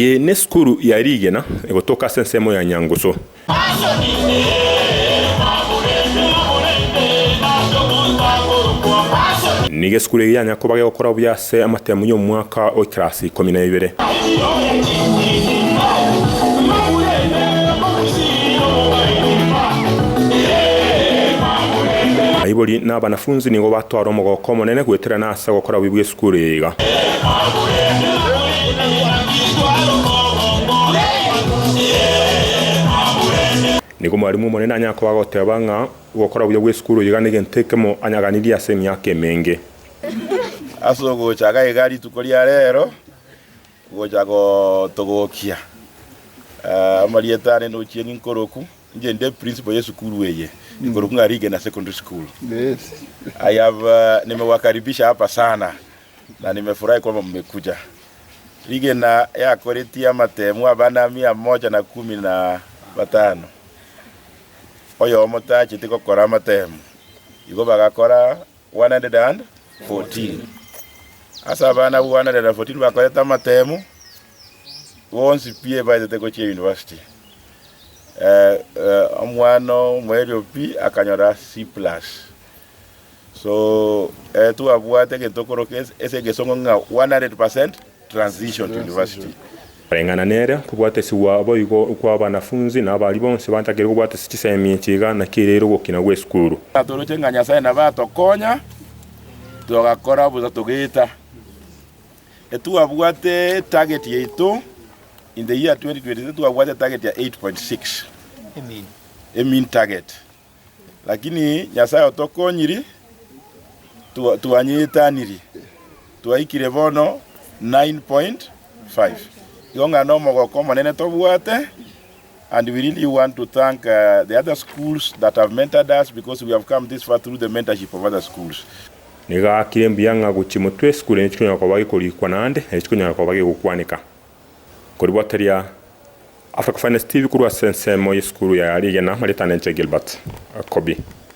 Ne skuru ya Rigena egotoka sensemo ya Nyanguso. Nige skuru ya Nyakoba gukora byase amatemu yo mwaka o class 12. Aiboli na banafunzi nigo batwara omugoko monene gwetera nasa gukora bibwe skuru yiga. Niko mwalimu monene anyako agotebanga gukora byo gw'eskuru yiganige ntekemo anyaganiria se myaka emenge. Aso gochaga igari tukoria rero gochago togokia amalietane no chieni nkoroku nje nde principal ya skuru weye nkoroku nga Rigena secondary school. Yes. I have nimewakaribisha hapa sana na nimefurahi kwamba mmekuja. Rigena ya koretia matemu abana 115 oyo motachi tiko kora matemu igo bagakora 114 asa bana 114 bakoreta matemu wonsi pie by the Kochi University omwano mwelio pi akanyora C+. So tu abuate ke tokoro ese gesongo nga 100% transition to university. Rengana nere kubwate siwa boyigo kwa banafunzi na bali bonse bantakere kubwate sikisemi kiga na kirero gukina gw'eskuru. Atoroche nganya sai na batokonya tugakora buza tugita etu abwate target yetu in the year 2023 tu abwate target ya 8.6 mean target, lakini nyasai otokonyiri tuanyitaniri tuaikire bono 9.5. Yonga no mogoko monene tobwate, and we really want to thank the other schools that have mentored us, because we have come this far through the mentorship of other schools. Niga kirembianga guchimutwe skule nchikonya kwa bagi kulikwa nande nchikonya kwa bagi gukwanika kuribwataria Africa Finance TV kurwa sense mo skulu ya Rigena Maritane Gilbert Kobi.